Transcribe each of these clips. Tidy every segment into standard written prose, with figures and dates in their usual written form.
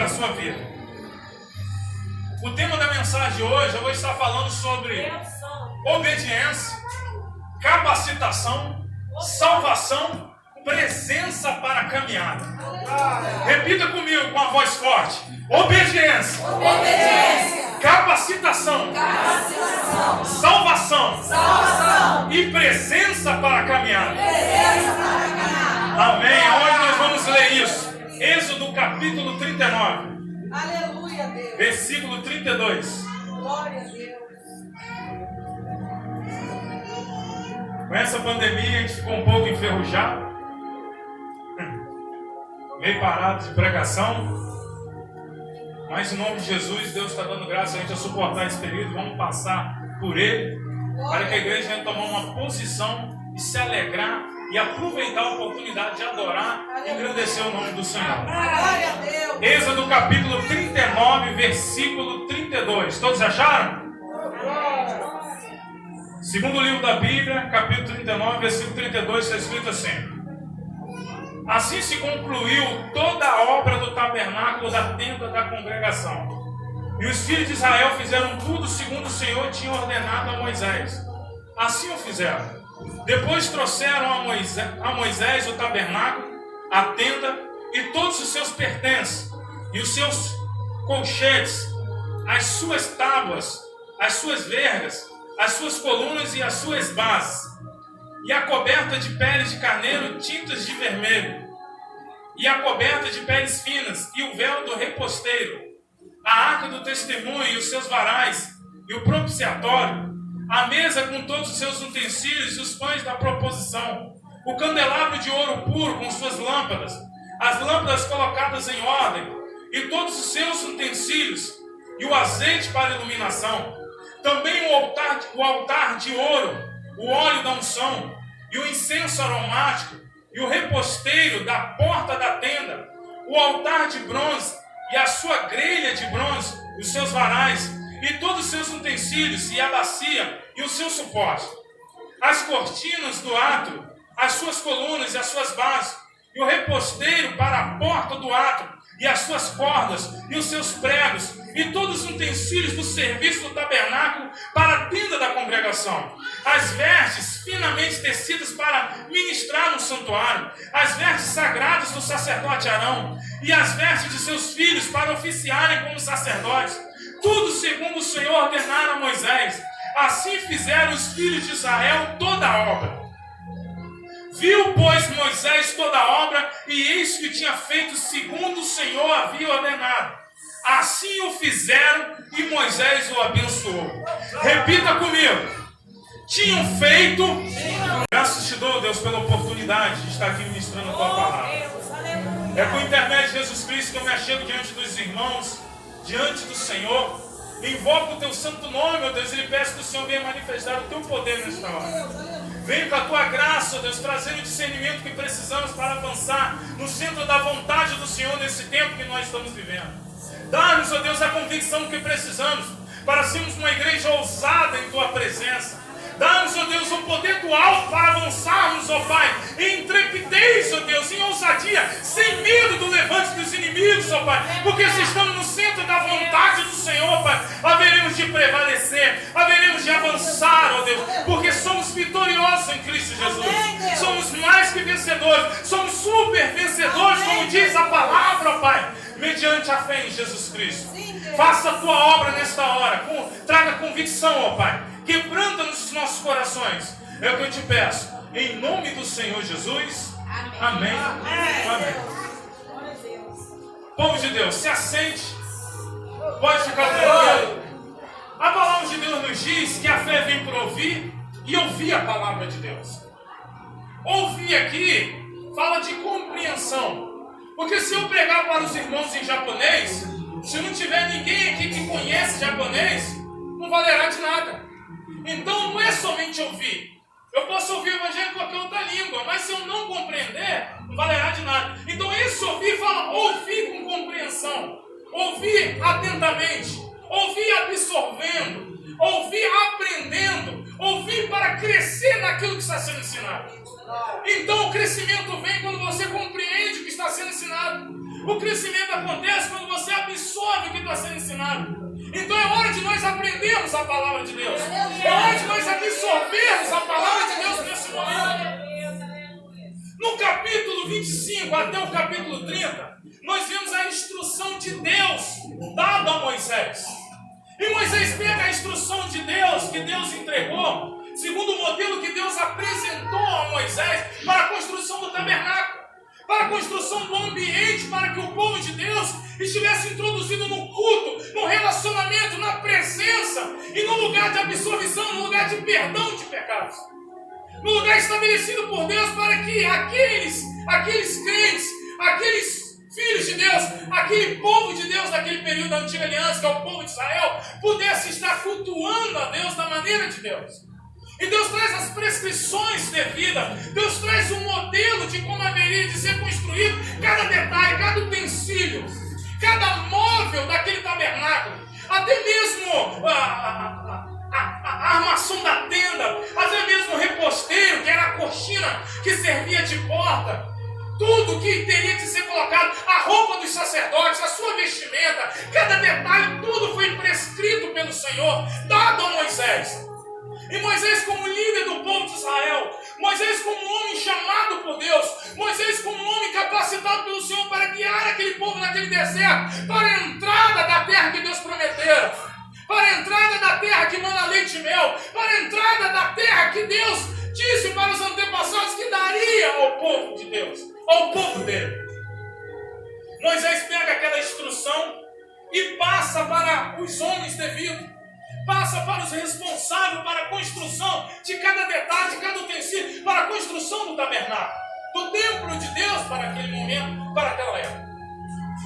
a sua vida. O tema da mensagem de hoje, eu vou estar falando sobre obediência, capacitação, salvação, presença para a caminhada. Repita comigo com a voz forte: obediência, capacitação, salvação, e presença para a caminhada. Amém. Hoje nós vamos ler isso. Êxodo capítulo 39. Aleluia, Deus. Versículo 32. Glória a Deus. Com essa pandemia a gente ficou um pouco enferrujado, meio parado de pregação, mas em nome de Jesus, Deus está dando graça a gente a suportar esse período. Vamos passar por ele, para que a igreja venha tomar uma posição e se alegrar e aproveitar a oportunidade de adorar e engrandecer o nome do Senhor. Glória a Deus. Êxodo capítulo 39, versículo 32. Todos acharam? Segundo livro da Bíblia, capítulo 39, versículo 32, está escrito assim: assim se concluiu toda a obra do tabernáculo da tenda da congregação. E os filhos de Israel fizeram tudo segundo o Senhor tinha ordenado a Moisés. Assim o fizeram. Depois trouxeram a Moisés o tabernáculo, a tenda e todos os seus pertences, e os seus colchetes, as suas tábuas, as suas vergas, as suas colunas e as suas bases, e a coberta de peles de carneiro tintas de vermelho, e a coberta de peles finas, e o véu do reposteiro, a arca do testemunho e os seus varais, e o propiciatório, a mesa com todos os seus utensílios e os pães da proposição, o candelabro de ouro puro com suas lâmpadas, as lâmpadas colocadas em ordem, e todos os seus utensílios, e o azeite para iluminação, também o altar de ouro, o óleo da unção, e o incenso aromático, e o reposteiro da porta da tenda, o altar de bronze, e a sua grelha de bronze, os seus varais, e todos os seus utensílios, e a bacia, e o seu suporte, as cortinas do átrio, as suas colunas e as suas bases, e o reposteiro para a porta do átrio, e as suas cordas, e os seus pregos, e todos os utensílios do serviço do tabernáculo para a tenda da congregação, as vestes finamente tecidas para ministrar no santuário, as vestes sagradas do sacerdote Arão, e as vestes de seus filhos para oficiarem como sacerdotes, tudo segundo o Senhor ordenara a Moisés. Assim fizeram os filhos de Israel toda a obra. Viu, pois, Moisés toda a obra, e eis que tinha feito segundo o Senhor havia ordenado. Assim o fizeram, e Moisés o abençoou. Repita comigo: tinham feito. Graças te dou, Deus, pela oportunidade de estar aqui ministrando a tua palavra. É por intermédio de Jesus Cristo que eu me achego diante dos irmãos, diante do Senhor. Invoco o teu santo nome, meu Deus, e lhe peço que o Senhor venha manifestar o teu poder nesta hora. Venha com a tua graça, Deus, trazendo o discernimento que precisamos para avançar no centro da vontade do Senhor nesse tempo que nós estamos vivendo. Dá-nos, ó Deus, a convicção que precisamos para sermos uma igreja ousada em tua presença. Dá-nos, ó Deus, o poder do alto para avançarmos, ó Pai, em intrepidez, ó Deus, em ousadia, sem medo do levante dos inimigos, ó Pai, porque se estamos no centro da vontade do Senhor, Pai, haveremos de prevalecer, haveremos de avançar, ó Deus, porque somos vitoriosos em Cristo Jesus, somos mais que vencedores, somos super vencedores, como diz a palavra, ó Pai, mediante a fé em Jesus Cristo. Faça a tua obra nesta hora, traga convicção, ó Pai, quebranta-nos os nossos corações. É o que eu te peço, em nome do Senhor Jesus. Amém. Amém. Povo de Deus, se assente. Pode ficar tranquilo. A palavra de Deus nos diz que a fé vem por ouvir e ouvir a palavra de Deus. Ouvir aqui fala de compreensão. Porque se eu pregar para os irmãos em japonês, se não tiver ninguém aqui que conhece japonês, não valerá de nada. Então não é somente ouvir. Eu posso ouvir o evangelho em qualquer outra língua, mas se eu não compreender, não valerá de nada. Então esse ouvir fala ouvir com compreensão, ouvir atentamente, ouvir absorvendo, ouvir aprendendo, ouvir para crescer naquilo que está sendo ensinado. Então o crescimento vem quando você compreende o que está sendo ensinado. O crescimento acontece quando você absorve o que está sendo ensinado. Então é hora de nós aprendermos a palavra de Deus. É hora de nós absorvermos a palavra de Deus nesse momento. No capítulo 25 até o capítulo 30, nós vemos a instrução de Deus dada a Moisés. E Moisés pega a instrução de Deus, que Deus entregou, segundo o modelo que Deus apresentou a Moisés para a construção do tabernáculo, para a construção do ambiente, para que o povo de Deus estivesse introduzido no culto, no relacionamento, na presença e no lugar de absolvição, no lugar de perdão de pecados. No lugar estabelecido por Deus para que aqueles crentes, aqueles filhos de Deus, aquele povo de Deus daquele período da antiga aliança, que é o povo de Israel, pudesse estar cultuando a Deus da maneira de Deus. E Deus traz as prescrições devidas, Deus traz um modelo de como haveria de ser construído cada detalhe, cada utensílio, cada móvel daquele tabernáculo, até mesmo a armação da tenda, até mesmo o reposteiro, que era a cortina que servia de porta. Tudo que teria que ser colocado, a roupa dos sacerdotes, a sua vestimenta, cada detalhe, tudo foi prescrito pelo Senhor, dado a Moisés. E Moisés como líder do povo de Israel, Moisés como homem chamado por Deus, Moisés como homem capacitado pelo Senhor para guiar aquele povo naquele deserto, para a entrada da terra que Deus prometera, para a entrada da terra que manda leite e mel, para a entrada da terra que Deus disse para os antepassados que daria ao povo de Deus, ao povo dele. Moisés pega aquela instrução e passa para os homens devidos, passa para os responsáveis para a construção de cada detalhe, de cada utensílio, para a construção do tabernáculo, do templo de Deus para aquele momento, para aquela época.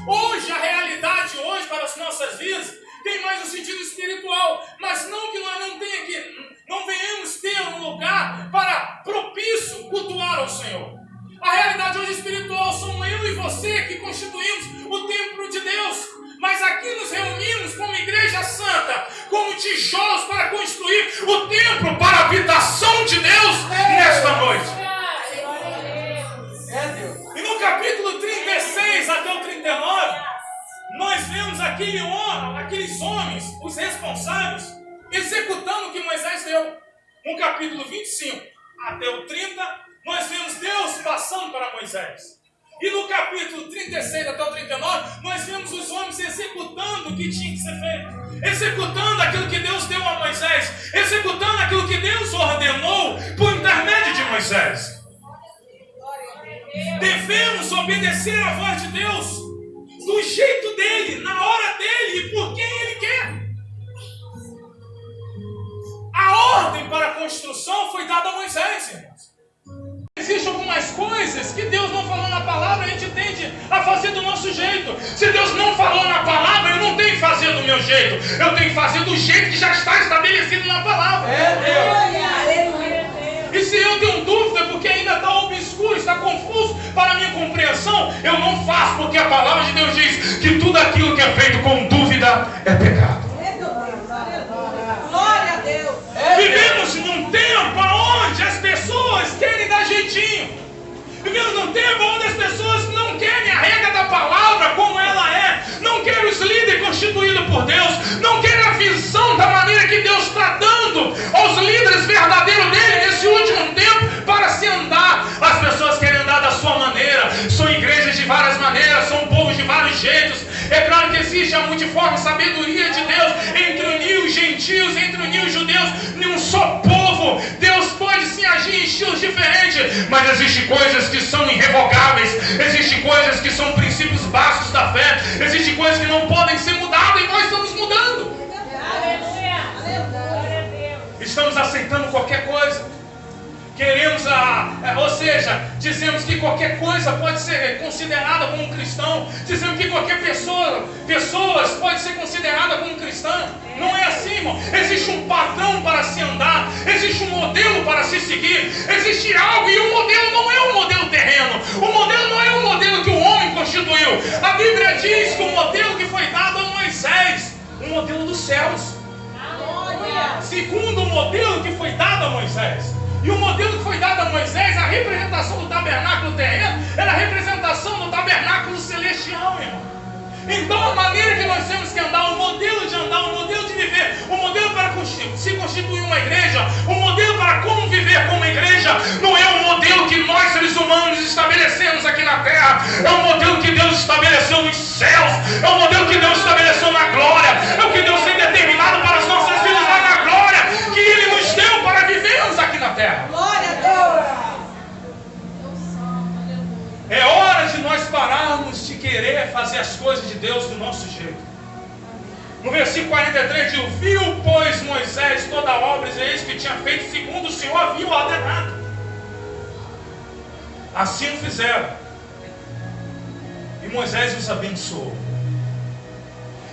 Hoje, a realidade hoje para as nossas vidas tem mais um sentido espiritual, mas não que nós não venhamos ter um lugar para propício cultuar ao Senhor. A realidade hoje espiritual somos eu e você que constituímos o templo de Deus. Mas aqui nos reunimos como igreja santa, como tijolos para construir o templo para a habitação de Deus nesta noite. E no capítulo 36 até o 39, nós vemos aqueles homens, os responsáveis, executando o que Moisés deu. No capítulo 25 até o 30, nós vemos Deus passando para Moisés. E no capítulo 36 até o 39, nós vemos os homens executando o que tinha que ser feito. Executando aquilo que Deus deu a Moisés. Executando aquilo que Deus ordenou por intermédio de Moisés. Devemos obedecer à voz de Deus do jeito dele, na hora dele e por quem ele quer. A ordem para a construção foi dada a Moisés, irmãos. Existem algumas coisas que Deus não falou na palavra, a gente tende a fazer do nosso jeito. Se Deus não falou na palavra, eu não tenho que fazer do meu jeito. Eu tenho que fazer do jeito que já está estabelecido na palavra. E se eu tenho dúvida, porque ainda está obscuro, está confuso para a minha compreensão, eu não faço, porque a palavra de Deus diz que tudo aquilo que é feito com dúvida é pecado. Glória a Deus. Vivemos num tempo onde as pessoas querem dar jeitinho. Vivemos num tempo onde as pessoas não querem a regra da palavra como ela é. Não querem os líderes constituídos por Deus. Não querem a visão da maneira que Deus está dando aos líderes verdadeiros dele nesse último tempo para se andar. As pessoas querem andar da sua maneira. São igrejas de várias maneiras, são povos de vários jeitos. É claro que existe a multiforme sabedoria de Deus entre os gentios, entre os judeus, em um só povo. Deus pode sim agir em estilos diferentes, mas existem coisas que são irrevogáveis, existem coisas que são princípios básicos da fé, existem coisas que não podem ser mudadas e nós estamos mudando. Estamos aceitando qualquer coisa. Queremos ou seja, dizemos que qualquer coisa pode ser considerada como um cristão. Dizemos que qualquer pessoas pode ser considerada como cristã. Não é assim, irmão. Existe um padrão para se andar. Existe um modelo para se seguir. Existe algo e o modelo não é um modelo terreno. O modelo não é um modelo que o homem constituiu. A Bíblia diz que o modelo que foi dado a Moisés, um modelo dos céus. Segundo o modelo que foi dado a Moisés. E o modelo que foi dado a Moisés, a representação do tabernáculo terreno, era a representação do tabernáculo celestial, irmão. Então a maneira que nós temos que andar, o modelo de andar, o modelo de viver, o modelo para se constituir uma igreja, o modelo para como viver como igreja, não é o modelo que nós seres humanos estabelecemos aqui na terra, é o modelo que Deus estabeleceu nos céus, é o modelo que Deus estabeleceu na glória, é o que Deus tem determinado para os nossos filhos lá na glória, que Ele nos deu para vivermos aqui na terra. Glória a Deus. É hora de nós pararmos de querer fazer as coisas de Deus do nosso jeito. No versículo 43 diz: viu, pois, Moisés toda a obra e eis que tinha feito segundo o Senhor havia ordenado. Assim o fizeram. E Moisés os abençoou.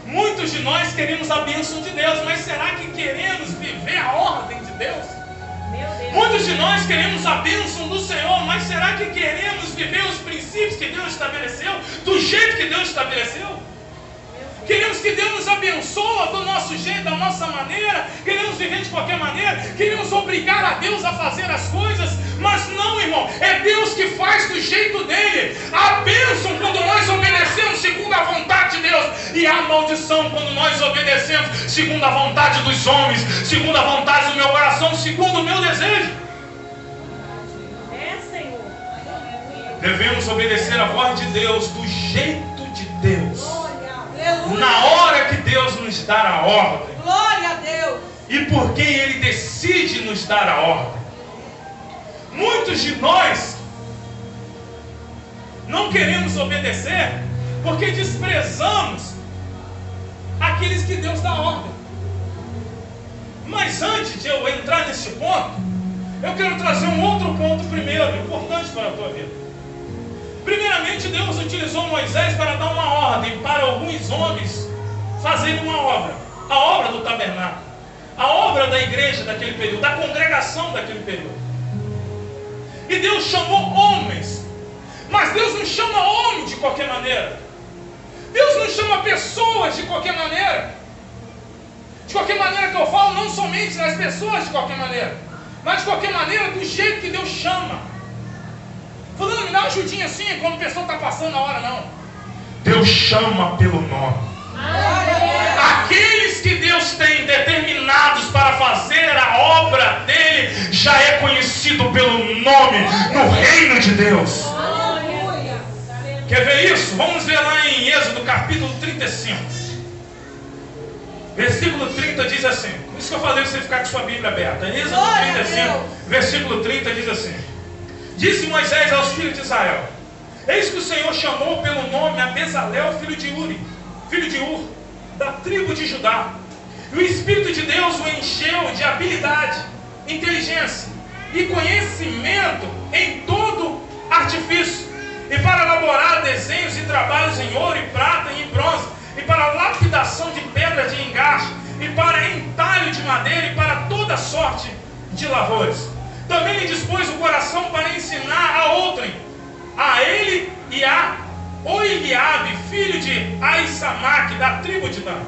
Muitos de nós queremos a bênção de Deus, mas será que queremos viver a ordem de Deus? Muitos de nós queremos a bênção do Senhor, mas será que queremos viver os princípios que Deus estabeleceu, do jeito que Deus estabeleceu? Queremos que Deus nos abençoe do nosso jeito, da nossa maneira, queremos viver de qualquer maneira, queremos obrigar a Deus a fazer as coisas, mas não, irmão, é Deus que faz do jeito dele. A bênção quando nós obedecemos segundo a vontade de Deus, e a maldição quando nós obedecemos segundo a vontade dos homens, segundo a vontade do meu coração, segundo o meu desejo. Senhor. Devemos obedecer a voz de Deus do jeito de Deus. Aleluia. Na hora que Deus nos dá a ordem. Glória a Deus. E por quem Ele decide nos dar a ordem. Muitos de nós não queremos obedecer porque desprezamos aqueles que Deus dá ordem. Mas antes de eu entrar nesse ponto, eu quero trazer um outro ponto primeiro, importante para a tua vida. Primeiramente, Deus utilizou Moisés para dar uma ordem para alguns homens fazerem uma obra. A obra do tabernáculo. A obra da igreja daquele período, da congregação daquele período. E Deus chamou homens. Mas Deus não chama homem de qualquer maneira. Deus não chama pessoas de qualquer maneira. De qualquer maneira que eu falo, não somente das pessoas de qualquer maneira, mas de qualquer maneira do jeito que Deus chama. Fulano, me dá uma ajudinha assim, quando a pessoa está passando na hora, não. Deus chama pelo nome. Aqueles que Deus tem determinados para fazer a obra dele, já é conhecido pelo nome no reino de Deus. Quer ver isso? Vamos ver lá em Êxodo capítulo 35. Versículo 30 diz assim. Por isso que eu falei para você ficar com sua Bíblia aberta. Êxodo 35, versículo 30 diz assim: disse Moisés aos filhos de Israel: eis que o Senhor chamou pelo nome a Bezalel, filho de Ur, da tribo de Judá. E o Espírito de Deus o encheu de habilidade, inteligência e conhecimento em todo artifício, e para elaborar desenhos e trabalhos em ouro e prata e em bronze, e para lapidação de pedra de engaste, e para entalho de madeira, e para toda sorte de lavores. Também lhe dispôs o coração para ensinar a outrem, a ele e a Oiliabe, filho de Aissamaque, da tribo de Dan.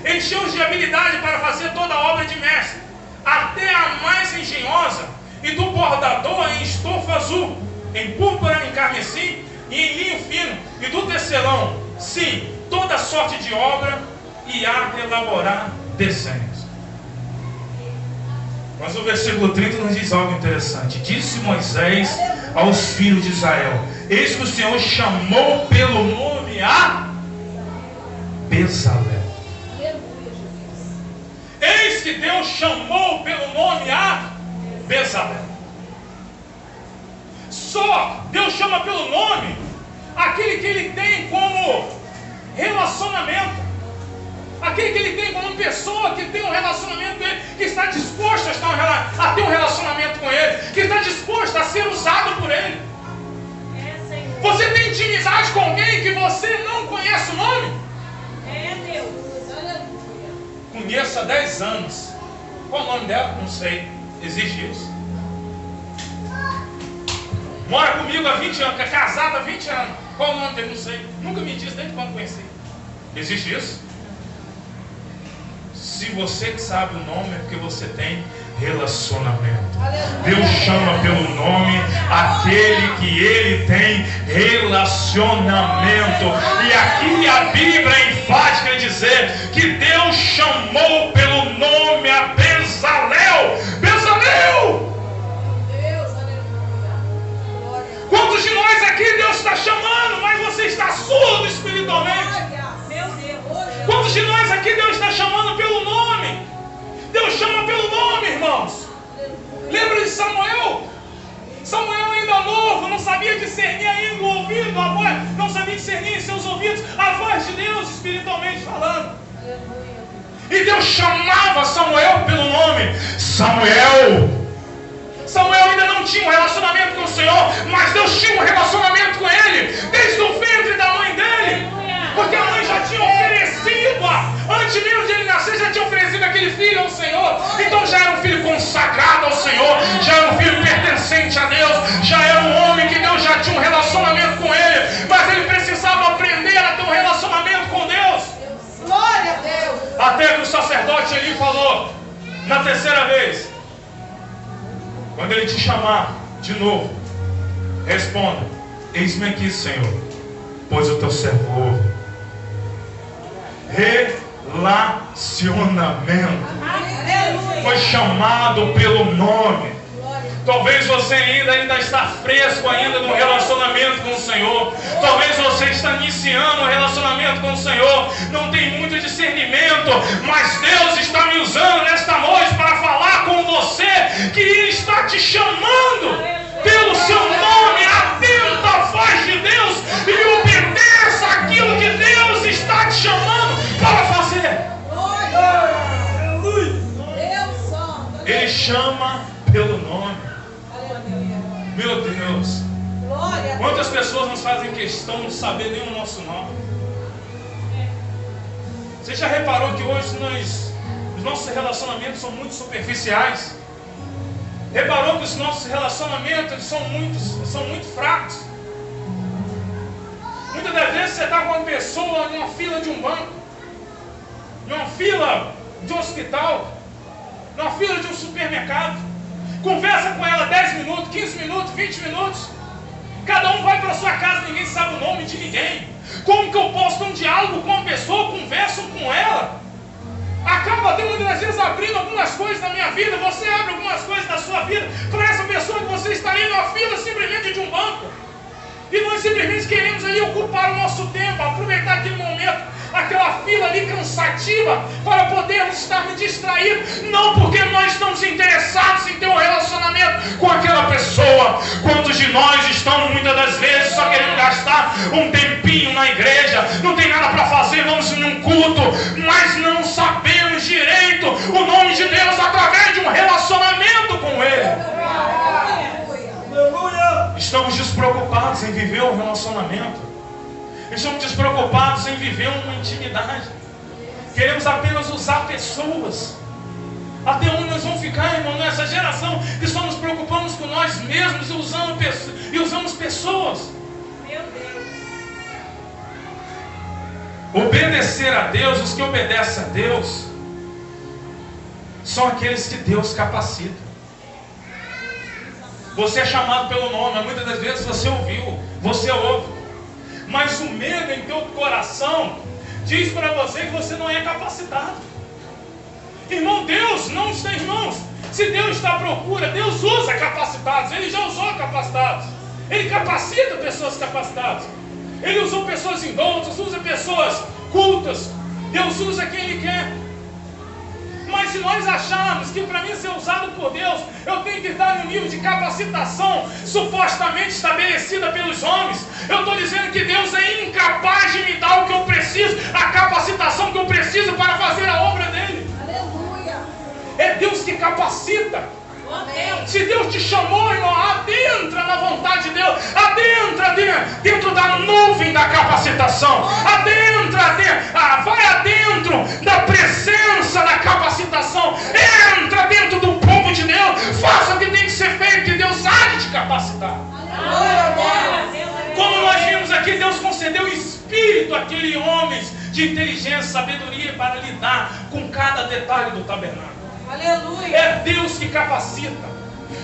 Encheu-os de habilidade para fazer toda a obra de mestre, até a mais engenhosa, e do bordador em estofa azul, em púrpura, em carmesim e em linho fino, e do tecelão, sim, toda sorte de obra, e a elaborar desenhos. Mas o versículo 30 nos diz algo interessante. Disse Moisés aos filhos de Israel: eis que o Senhor chamou pelo nome a Bezalel. Eis que Deus chamou pelo nome a Bezalel. Só Deus chama pelo nome aquele que Ele tem como relacionamento. Aquele que Ele tem como pessoa que tem um relacionamento com Ele, que está disposto a ter um relacionamento com Ele, que está disposto a ser usado por Ele. Você tem intimidade com alguém que você não conhece o nome? Deus. Aleluia. Conheço há 10 anos. Qual o nome dela? Não sei. Existe isso? Mora comigo há 20 anos, é casada há 20 anos. Qual o nome dele? Não sei. Nunca me disse desde quando conheci. Existe isso? Se você que sabe o nome, é porque você tem relacionamento. Aleluia. Deus chama pelo nome aquele que ele tem relacionamento. E aqui a Bíblia é enfática em dizer que Deus chamou pelo nome a Bezalel. Bezalel! Deus, aleluia. Glória. Quantos de nós aqui Deus está chamando, mas você está surdo espiritualmente? Glória. Meu Deus. Quantos de nós aqui Deus está chamando pelo nome? Deus chama pelo nome, irmãos. Lembra de Samuel? Samuel ainda novo, não sabia discernir ainda o ouvido, a voz, não sabia discernir em seus ouvidos a voz de Deus, espiritualmente falando. E Deus chamava Samuel pelo nome. Samuel. Samuel ainda não tinha um relacionamento com o Senhor, mas Deus tinha um relacionamento com ele, desde o ventre da mãe dele. Porque a mãe já tinha oferecido, antes mesmo de ele nascer, já tinha oferecido aquele filho ao Senhor. Então já era um filho consagrado ao Senhor, já era um filho pertencente a Deus, já era um homem que Deus já tinha um relacionamento com ele, mas ele precisava aprender a ter um relacionamento com Deus. Glória a Deus. Até que o sacerdote Eli falou, na terceira vez, quando ele te chamar de novo, responda: eis-me aqui, Senhor, pois o teu servo ouve. Relacionamento. Aleluia. Foi chamado pelo nome. Talvez você ainda está fresco ainda no relacionamento com o Senhor. Talvez você está iniciando um relacionamento com o Senhor, não tem muito discernimento, mas Deus está me usando nesta noite para falar com você que Ele está te chamando pelo seu nome. Atenta à voz de Deus e obedeça aquilo que Deus está te chamando para fazer. Deus santo. Ele chama pelo nome. Meu Deus, Glória a quantas pessoas nos fazem questão de saber nem o nosso nome? Você já reparou que hoje os nossos relacionamentos são muito superficiais? Reparou que os nossos relacionamentos são muito fracos? Muitas das vezes você está com uma pessoa em uma fila de um banco, em uma fila de um hospital, em uma fila de um supermercado. Conversa com ela 10 minutos, 15 minutos, 20 minutos. Cada um vai para sua casa, ninguém sabe o nome de ninguém. Como que eu posso ter um diálogo com uma pessoa, converso com ela? Acaba até muitas das vezes abrindo algumas coisas da minha vida. Você abre algumas coisas da sua vida para essa pessoa que você está ali na fila simplesmente de um banco. E nós simplesmente queremos ali ocupar o nosso tempo, aproveitar aquele momento, aquela fila ali cansativa, para podermos estar distraídos, não porque nós estamos interessados em ter um relacionamento com aquela pessoa. Quantos de nós estamos muitas das vezes só querendo gastar um tempinho na igreja, não tem nada para fazer, vamos em um culto, mas não sabemos direito o nome de Deus através de um relacionamento com Ele. Estamos despreocupados em viver um relacionamento. Estamos despreocupados em viver uma intimidade. Queremos apenas usar pessoas. Até onde nós vamos ficar, irmão, nessa geração que só nos preocupamos com nós mesmos e usamos pessoas. Meu Deus. Obedecer a Deus, os que obedecem a Deus, são aqueles que Deus capacita. Você é chamado pelo nome, muitas das vezes você ouviu, você ouve. Mas o medo em teu coração diz para você que você não é capacitado. Irmão, Deus não está, irmãos. Se Deus está à procura, Deus usa capacitados. Ele já usou capacitados. Ele capacita pessoas capacitadas. Ele usou pessoas indoutas, usa pessoas cultas. Deus usa quem Ele quer. Mas se nós acharmos que para mim ser usado por Deus, eu tenho que estar no nível de capacitação supostamente estabelecida pelos homens, eu estou dizendo que Deus é incapaz de me dar o que eu preciso, a capacitação que eu preciso para fazer a obra dele. Aleluia. É Deus que capacita. Amém. Se Deus te chamou, irmão, adentra na vontade de Deus, adentra dentro da nuvem da capacitação, vai adentro da presença da capacitação, entra dentro do povo de Deus, faça o que tem que ser feito, que Deus há de te capacitar. Aleluia. Como nós vimos aqui, Deus concedeu espírito àqueles homens de de inteligência, sabedoria para lidar com cada detalhe do tabernáculo. Aleluia. É Deus que capacita.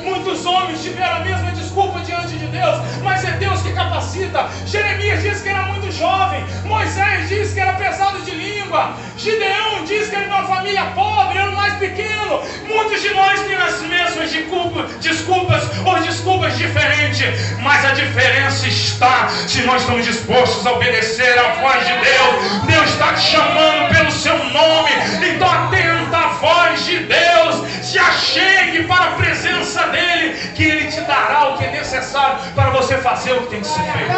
Muitos homens tiveram a mesma desculpa diante de Deus, mas é Deus que capacita. Jeremias disse que era muito jovem, Moisés disse que era pesado de língua, Gideão disse que era de uma família pobre, era o mais pequeno. Muitos de nós têm as mesmas desculpas ou desculpas diferentes, mas a diferença está se nós estamos dispostos a obedecer à voz de Deus. Deus está te chamando pelo seu nome, então atenta à voz de Deus, se achegue para a presença dEle, que Ele te dará o que é necessário para você fazer o que tem que ser feito.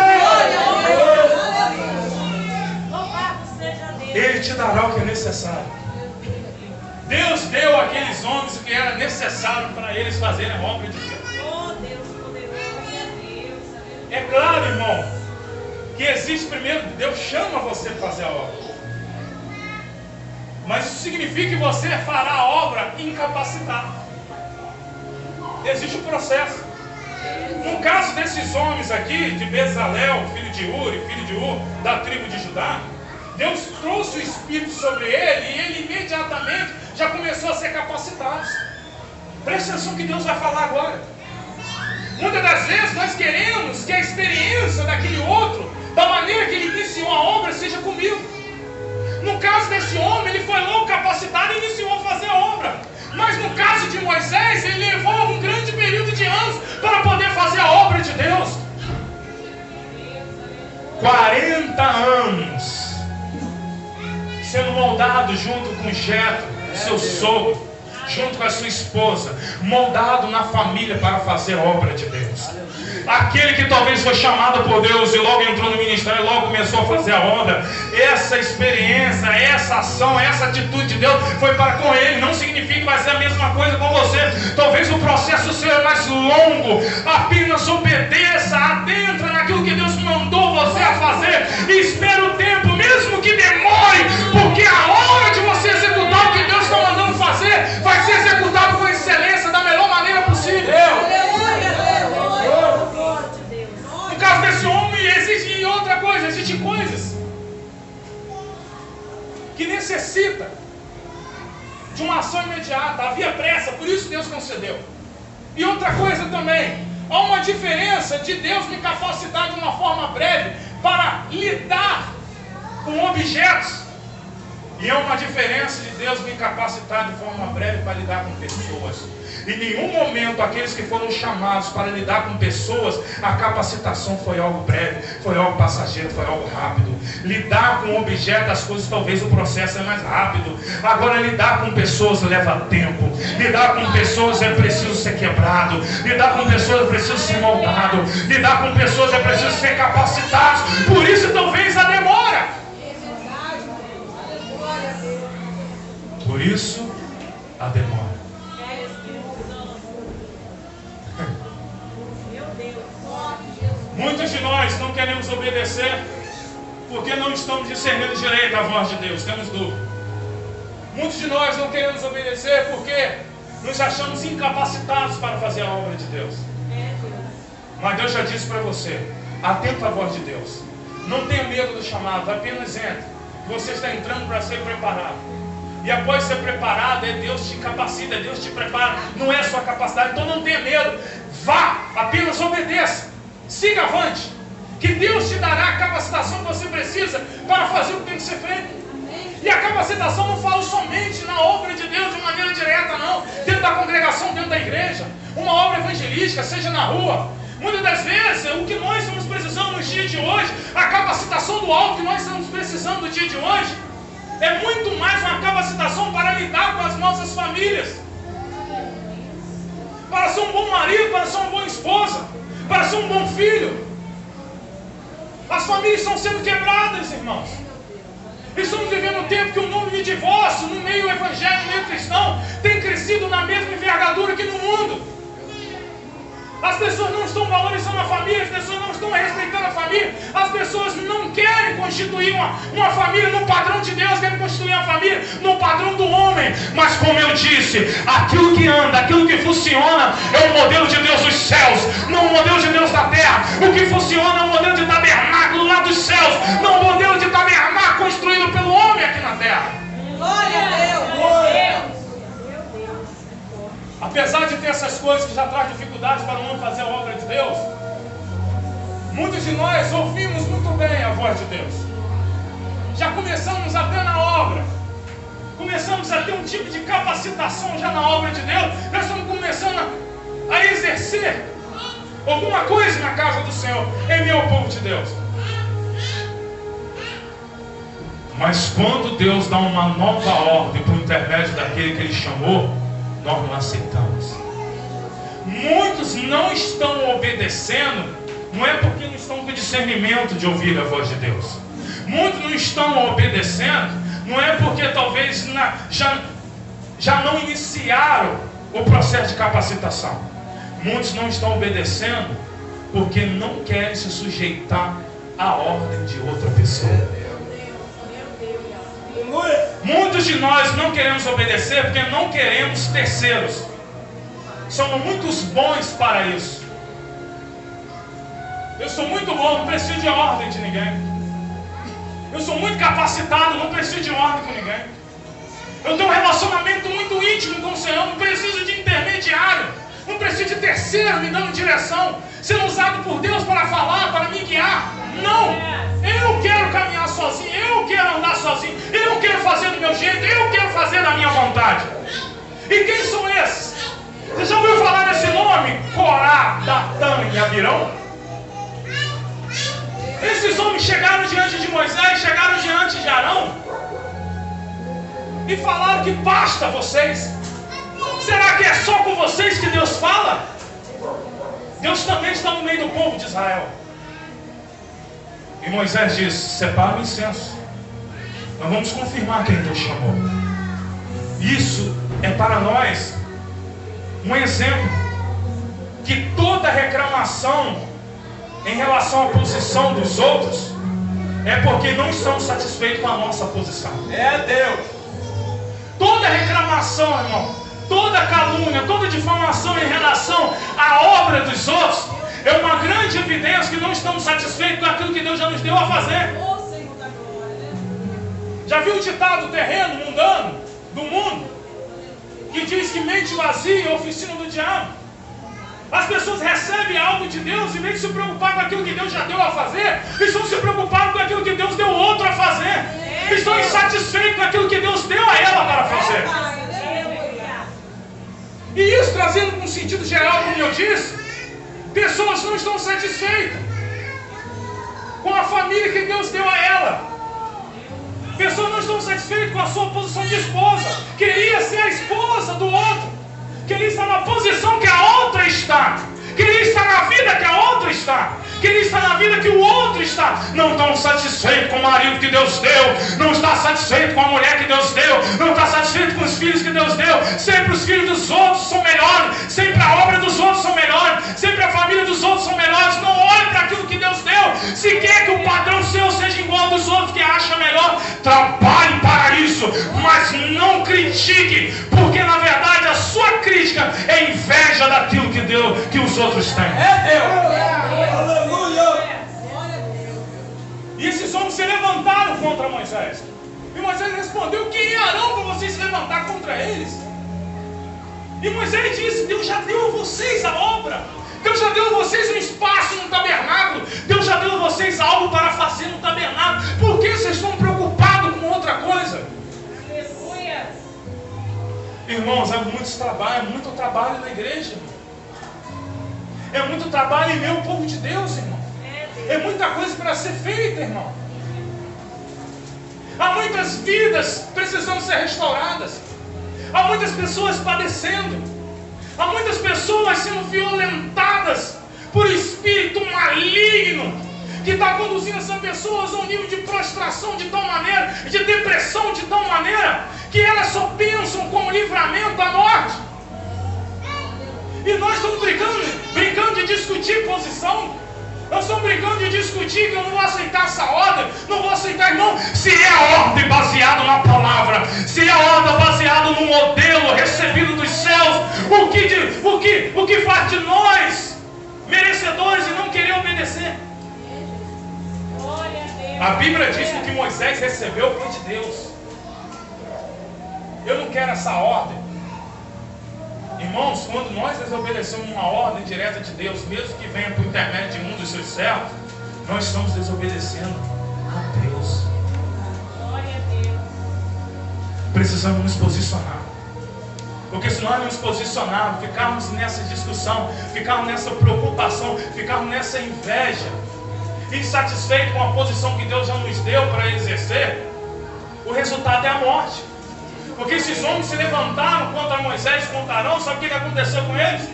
Ele te dará o que é necessário. Deus deu àqueles homens o que era necessário para eles fazerem a obra de Deus. É claro, irmão, que existe primeiro, Deus chama você para fazer a obra. Mas isso significa que você fará a obra incapacitado. Existe um processo. No caso desses homens aqui, de Bezalel, filho de Uri, filho de Ur, da tribo de Judá, Deus trouxe o Espírito sobre ele e ele imediatamente já começou a ser capacitado. Presta atenção que Deus vai falar agora. Muitas das vezes nós queremos que a experiência daquele outro, da maneira que ele iniciou a obra, seja comigo. No caso desse homem, ele foi logo capacitado e iniciou a fazer a obra. Mas no caso de Moisés, ele levou um grande período de anos para poder fazer a obra de Deus. 40 anos sendo moldado junto com Jetro, seu sogro, junto com a sua esposa, moldado na família para fazer a obra de Deus. Aquele que talvez foi chamado por Deus e logo entrou no ministério e logo começou a fazer a obra, essa experiência, essa ação, essa atitude de Deus foi para com ele. Não significa que vai ser a mesma coisa com você. Talvez o processo seja mais longo. Apenas obedeça, adentra naquilo que Deus mandou você a fazer e espere o tempo, mesmo que demore, porque a hora de você executar o que Deus está mandando fazer vai ser executado com excelência, da melhor maneira possível. No caso desse homem, existe outra coisa, existem coisas que necessita de uma ação imediata. Havia pressa, por isso Deus concedeu. E outra coisa também, há uma diferença de Deus me capacitar de uma forma breve para lidar com objetos, e há uma diferença de Deus me capacitar de forma breve para lidar com pessoas. Em nenhum momento aqueles que foram chamados para lidar com pessoas, a capacitação foi algo breve, foi algo passageiro, foi algo rápido. Lidar com objetos, as coisas, talvez o processo é mais rápido. Agora lidar com pessoas leva tempo. Lidar com pessoas é preciso ser quebrado. Lidar com pessoas é preciso ser moldado. Lidar com pessoas é preciso ser capacitado. Por isso talvez a demora. Por isso a demora. Muitos de nós não queremos obedecer porque não estamos discernindo direito a voz de Deus, temos dúvida. Muitos de nós não queremos obedecer porque nos achamos incapacitados para fazer a obra de Deus. Mas Deus já disse para você, atenta à voz de Deus. Não tenha medo do chamado, apenas entre. Você está entrando para ser preparado. E após ser preparado, é Deus te capacita, é Deus te prepara. Não é a sua capacidade, então não tenha medo. Vá, apenas obedeça. Siga avante, que Deus te dará a capacitação que você precisa para fazer o que tem que ser feito. E a capacitação não fala somente na obra de Deus de maneira direta, não. Dentro da congregação, dentro da igreja, uma obra evangelística, seja na rua. Muitas das vezes, o que nós estamos precisando nos dias de hoje, a capacitação do alto que nós estamos precisando no dia de hoje, é muito mais uma capacitação para lidar com as nossas famílias, para ser um bom marido, para ser uma boa esposa, para ser um bom filho. As famílias estão sendo quebradas, irmãos. Estamos vivendo um tempo que o número de divórcio no meio evangélico, no meio cristão, tem crescido na mesma envergadura que no mundo. As pessoas não estão valorizando a família, as pessoas não estão respeitando a família, as pessoas não querem constituir uma família no padrão de Deus, querem constituir uma família no padrão do homem. Mas como eu disse, aquilo que anda, aquilo que funciona é o modelo de Deus dos céus, não o modelo de Deus da terra. O que funciona é o modelo de tabernáculo lá dos céus, não o modelo de tabernáculo construído pelo homem aqui na terra. Glória a Deus. Glória a Deus. Apesar de ter essas coisas que já traz dificuldades para o homem fazer a obra de Deus, muitos de nós ouvimos muito bem a voz de Deus. Já começamos até na obra. Começamos a ter um tipo de capacitação já na obra de Deus. Nós estamos começando a exercer alguma coisa na casa do Senhor, em meio ao povo de Deus. Mas quando Deus dá uma nova ordem por intermédio daquele que Ele chamou, nós não aceitamos. Muitos não estão obedecendo, não é porque não estão com discernimento de ouvir a voz de Deus. Muitos não estão obedecendo, não é porque talvez já não iniciaram o processo de capacitação. Muitos não estão obedecendo porque não querem se sujeitar à ordem de outra pessoa. Muitos de nós não queremos obedecer porque não queremos terceiros. Somos muito bons para isso. Eu sou muito bom, não preciso de ordem de ninguém. Eu sou muito capacitado, não preciso de ordem com ninguém. Eu tenho um relacionamento muito íntimo com o Senhor, não preciso de intermediário, não preciso de terceiro me dando direção, sendo usado por Deus para falar, para me guiar. Não! Eu quero caminhar sozinho, eu quero andar sozinho, eu quero fazer do meu jeito, eu quero fazer da minha vontade. E quem são esses? Você já ouviu falar desse nome? Corá, Datã e Abirão? Esses homens chegaram diante de Moisés, chegaram diante de Arão e falaram que basta vocês. Será que é só com vocês que Deus fala? Deus também está no meio do povo de Israel. E Moisés disse: separa o incenso. Nós vamos confirmar quem Deus chamou. Isso é para nós um exemplo que toda reclamação em relação à posição dos outros é porque não estão satisfeitos com a nossa posição. É Deus. Toda reclamação, irmão, toda calúnia, toda difamação em relação à obra dos outros é uma grande evidência que não estamos satisfeitos com aquilo que Deus já nos deu a fazer. Já viu o ditado terreno, mundano, do mundo, que diz que mente vazia é oficina do diabo? As pessoas recebem algo de Deus e em vez de se preocupar com aquilo que Deus já deu a fazer, estão se preocupando com aquilo que Deus deu outro a fazer. Estão insatisfeitos com aquilo que Deus deu a ela para fazer. E isso trazendo um sentido geral, como eu disse, pessoas não estão satisfeitas com a família que Deus deu a ela. Pessoas não estão satisfeitas com a sua posição de esposa. Queria ser a esposa do outro. Queria estar na posição que a outra está. Queria estar na vida que a outra está. Queria estar na vida que o outro está. Não estão satisfeitos com o marido que Deus deu. Não está satisfeito com a mulher que Deus deu. Não está satisfeito com os filhos que Deus deu. Sempre os filhos dos outros são melhores. Sempre a obra dos outros são melhores. Sempre a família dos outros são melhores. Não olhe para aquilo que Deus deu. Se quer que o padrão seu seja igual ao dos outros que acha melhor, trabalhe para isso. Mas não critique. Porque na verdade a sua crítica é inveja daquilo que os outros têm. É Deus. Aleluia. E esses homens se levantaram contra Moisés. E Moisés respondeu: quem é Arão para vocês se levantar contra eles? E Moisés disse: Deus já deu a vocês a obra. Deus já deu a vocês um espaço no tabernáculo. Deus já deu a vocês algo para fazer no tabernáculo. Por que vocês estão preocupados com outra coisa? Aleluia. Irmãos, é muito trabalho na igreja, irmão. É muito trabalho em meio ao povo de Deus, irmão. É muita coisa para ser feita, irmão. Há muitas vidas precisando ser restauradas. Há muitas pessoas padecendo. Há muitas pessoas sendo violentadas por espírito maligno que está conduzindo essas pessoas a um nível de prostração de tal maneira, de depressão de tal maneira, que elas só pensam como livramento da morte. E nós estamos brincando de discutir posição. Nós estamos brincando de discutir que eu não vou aceitar essa ordem, não vou aceitar, irmão. Se é a ordem baseada na palavra, se é a ordem baseada no modelo recebido dos céus, o que faz de nós merecedores e não querer obedecer? A Bíblia diz que o que Moisés recebeu foi de Deus. Eu não quero essa ordem. Irmãos, quando nós desobedecemos uma ordem direta de Deus, mesmo que venha por intermédio de um dos seus servos, nós estamos desobedecendo a Deus. Glória a Deus. Precisamos nos posicionar. Porque se nós não nos posicionarmos, ficarmos nessa discussão, ficarmos nessa preocupação, ficarmos nessa inveja, insatisfeitos com a posição que Deus já nos deu para exercer, o resultado é a morte. Porque esses homens se levantaram contra Moisés, contra Arão. Sabe o que aconteceu com eles?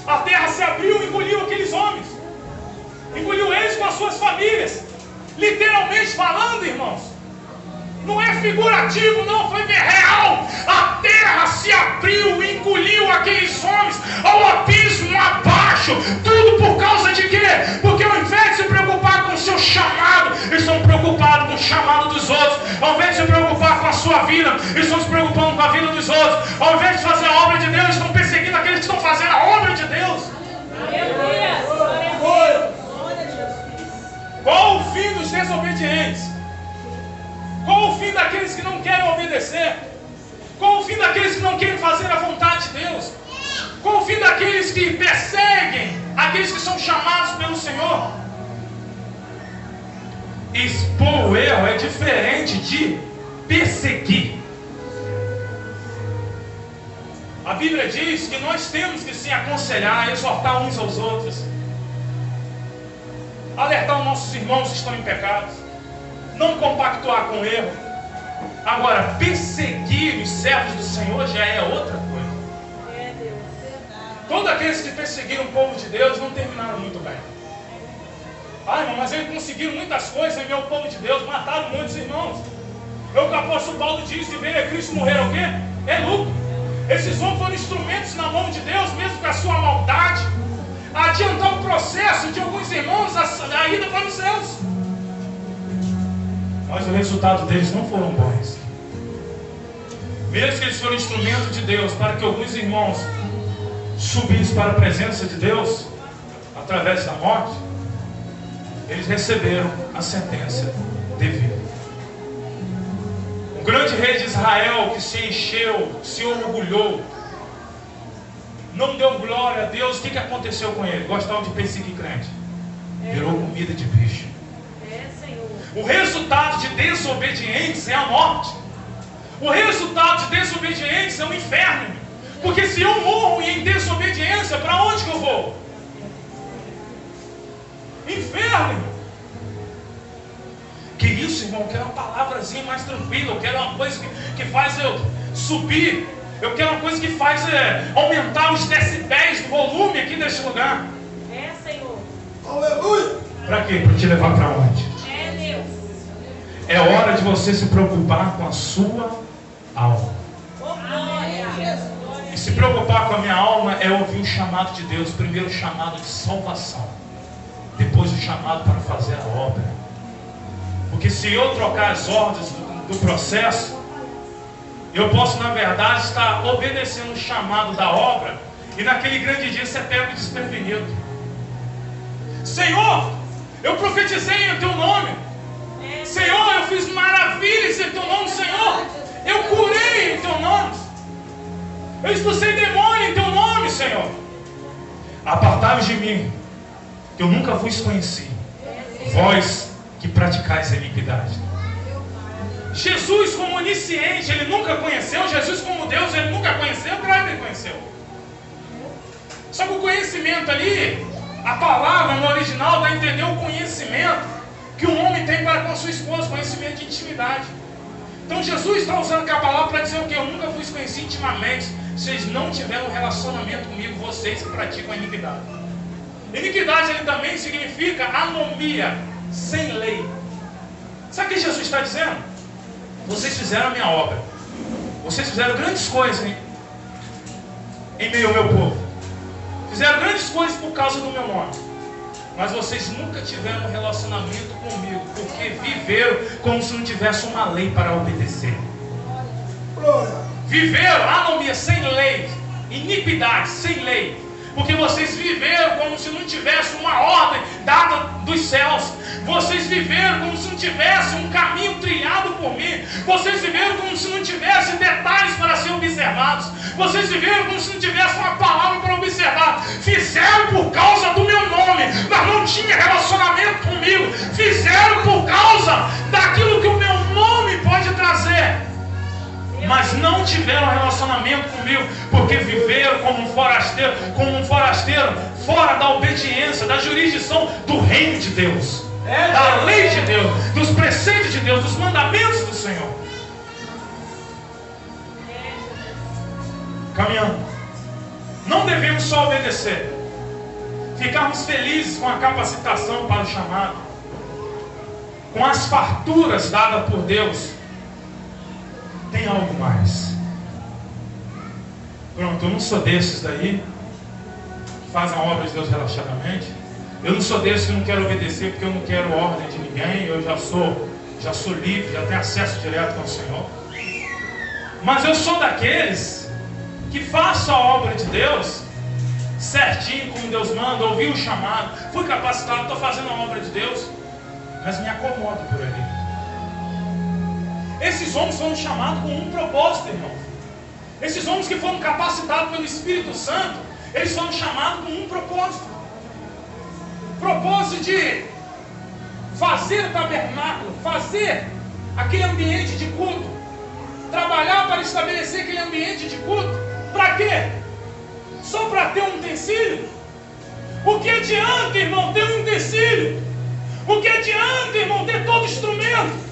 A terra se abriu e engoliu aqueles homens. Engoliu eles com as suas famílias. Literalmente falando, irmãos. Não é figurativo, não, foi real. A terra se abriu e engoliu aqueles homens ao abismo abaixo. Tudo por causa de quê? Porque ao invés de se preocupar com o seu chamado, eles estão preocupados com o chamado dos outros. Ao invés de se preocupar com a sua vida, eles estão se preocupando com a vida dos outros. Ao invés de fazer a obra de Deus, eles estão perseguindo aqueles que estão fazendo a obra de Deus. Qual o fim dos desobedientes? Qual o fim daqueles que não querem obedecer? Qual o fim daqueles que não querem fazer a vontade de Deus? Qual o fim daqueles que perseguem aqueles que são chamados pelo Senhor? Expor o erro é diferente de perseguir. A Bíblia diz que nós temos que se aconselhar, exortar uns aos outros, alertar os nossos irmãos que estão em pecados, não compactuar com o erro. Agora, perseguir os servos do Senhor já é outra coisa. Todos aqueles que perseguiram o povo de Deus não terminaram muito bem. Ah, irmão, mas eles conseguiram muitas coisas em meu povo de Deus, mataram muitos irmãos. É o que o apóstolo Paulo diz, que veio a Cristo morrer o quê? É lucro. Esses homens foram instrumentos na mão de Deus, mesmo com a sua maldade, a adiantar o processo de alguns irmãos a ida para os céus. Mas o resultado deles não foram bons. Mesmo que eles foram instrumento de Deus para que alguns irmãos subissem para a presença de Deus através da morte, eles receberam a sentença devida. O grande rei de Israel que se encheu, se orgulhou, não deu glória a Deus, o que aconteceu com ele? Gostava de perseguir crente. Virou comida de bicho. O resultado de desobedientes é a morte. O resultado de desobedientes é o inferno. Porque se eu morro em desobediência, para onde que eu vou? Inferno. Que isso, irmão? Eu quero uma palavrazinha mais tranquila. Eu quero uma coisa que faz eu subir. Eu quero uma coisa que faz aumentar os decibéis do volume aqui neste lugar. É, Senhor. Aleluia. Para quê? Para te levar para onde? É, Deus. É hora de você se preocupar com a sua alma. E se preocupar com a minha alma é ouvir o chamado de Deus. Primeiro o chamado de salvação, depois o chamado para fazer a obra. Porque se eu trocar as ordens do processo, eu posso na verdade estar obedecendo o chamado da obra, e naquele grande dia você pega o desprevenido. Senhor, eu profetizei em teu nome. Senhor, eu fiz maravilhas em teu nome. Senhor, eu curei em teu nome. Eu expulsei demônio em teu nome, Senhor. Apartai-vos de mim, que eu nunca vos conheci, vós que praticais a iniquidade. Jesus como onisciente, ele nunca conheceu. Jesus como Deus, ele nunca conheceu. Claro que ele conheceu. Só que o conhecimento ali, a palavra no original dá a entender o conhecimento que um homem tem para com a sua esposa, conhecimento de intimidade. Então Jesus está usando aquela palavra para dizer o quê? Eu nunca vos conheci intimamente. Vocês não tiveram um relacionamento comigo, vocês que praticam a iniquidade. Iniquidade ele também significa anomia, sem lei. Sabe o que Jesus está dizendo? Vocês fizeram a minha obra. Vocês fizeram grandes coisas em meio ao meu povo. fizeram grandes coisas por causa do meu nome. Mas vocês nunca tiveram um relacionamento comigo, porque viveram como se não tivesse uma lei para obedecer. Viveram anomia, sem lei, iniquidade, sem lei. Porque vocês viveram como se não tivesse uma ordem dada dos céus. Vocês viveram como se não tivesse um caminho trilhado por mim. Vocês viveram como se não tivesse detalhes para ser observados. Vocês viveram como se não tivesse uma palavra para observar. Fizeram por causa do meu nome, mas não tinha relacionamento comigo. Fizeram por causa daquilo que o meu nome pode trazer, mas não tiveram relacionamento comigo, porque viveram como um forasteiro fora da obediência, da jurisdição do reino de Deus, da lei de Deus, dos preceitos de Deus, dos mandamentos do Senhor. Caminhando, não devemos só obedecer, ficarmos felizes com a capacitação para o chamado, com as farturas dadas por Deus. Tem algo mais. Pronto, eu não sou desses daí que fazem a obra de Deus relaxadamente. Eu não sou desses que não quero obedecer porque eu não quero ordem de ninguém. Eu já sou livre, já tenho acesso direto com o Senhor. Mas eu sou daqueles que faço a obra de Deus certinho, como Deus manda, ouvi o chamado, fui capacitado, estou fazendo a obra de Deus, mas me acomodo por ali. Esses homens foram chamados com um propósito, irmão. Esses homens que foram capacitados pelo Espírito Santo, eles foram chamados com um propósito. Propósito de fazer o tabernáculo, fazer aquele ambiente de culto, trabalhar para estabelecer aquele ambiente de culto. Para quê? Só para ter um utensílio? O que adianta, irmão, ter um utensílio? O que adianta, irmão, ter todo instrumento?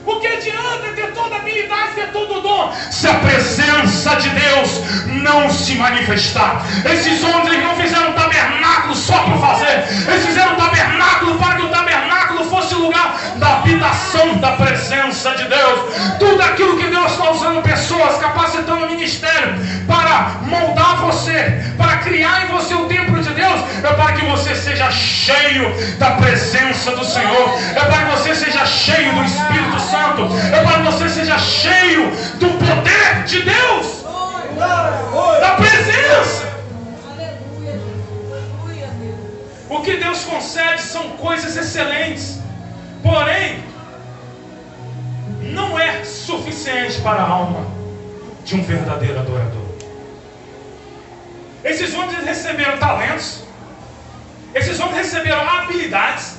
O que adianta ter toda habilidade, ter todo o dom, se a presença de Deus não se manifestar? Esses homens, eles não fizeram um tabernáculo só para fazer. Eles fizeram um tabernáculo para que o tabernáculo fosse o lugar da habitação da presença de Deus. Tudo aquilo que Deus está usando pessoas, capacitando o ministério para moldar você, para criar em você o templo de Deus, é para que você seja cheio da presença do Senhor, é para que você seja cheio do Espírito Santo, é para que você seja cheio do poder de Deus, da presença. O que Deus concede são coisas excelentes, porém não é suficiente para a alma de um verdadeiro adorador. Esses homens receberam talentos, esses homens receberam habilidades,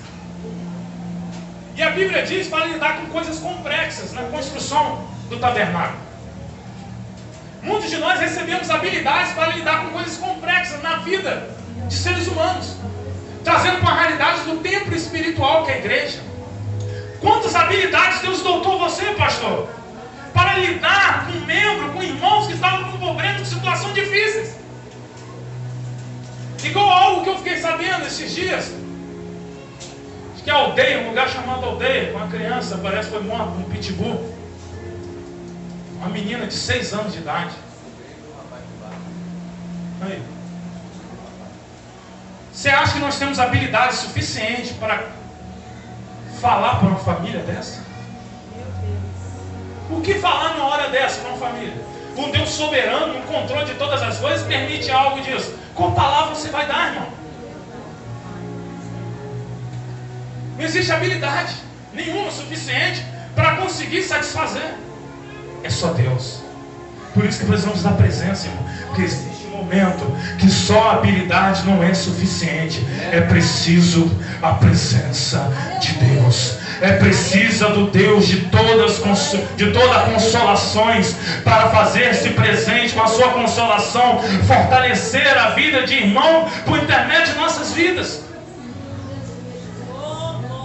e a Bíblia diz para lidar com coisas complexas na construção do tabernáculo. Muitos de nós recebemos habilidades para lidar com coisas complexas na vida de seres humanos, trazendo para a realidade do templo espiritual que é a igreja. Quantas habilidades Deus dotou você, pastor, para lidar com membros, com irmãos que estavam com problemas, com situações difíceis? Igual algo que eu fiquei sabendo esses dias, que a aldeia, um lugar chamado aldeia, uma criança, parece que foi morta, um pitbull, uma menina de 6 anos de idade. Aí. Você acha que nós temos habilidade suficiente para falar para uma família dessa? O que falar na hora dessa para uma família? Um Deus soberano, um controle de todas as coisas, permite algo disso. Qual palavra você vai dar, irmão? Não existe habilidade nenhuma suficiente para conseguir satisfazer. É só Deus. Por isso que precisamos da presença, irmão. Porque existe um momento que só a habilidade não é suficiente. É preciso a presença de Deus. É preciso do Deus de todas consolações para fazer-se presente com a sua consolação, fortalecer a vida de irmão por intermédio de nossas vidas.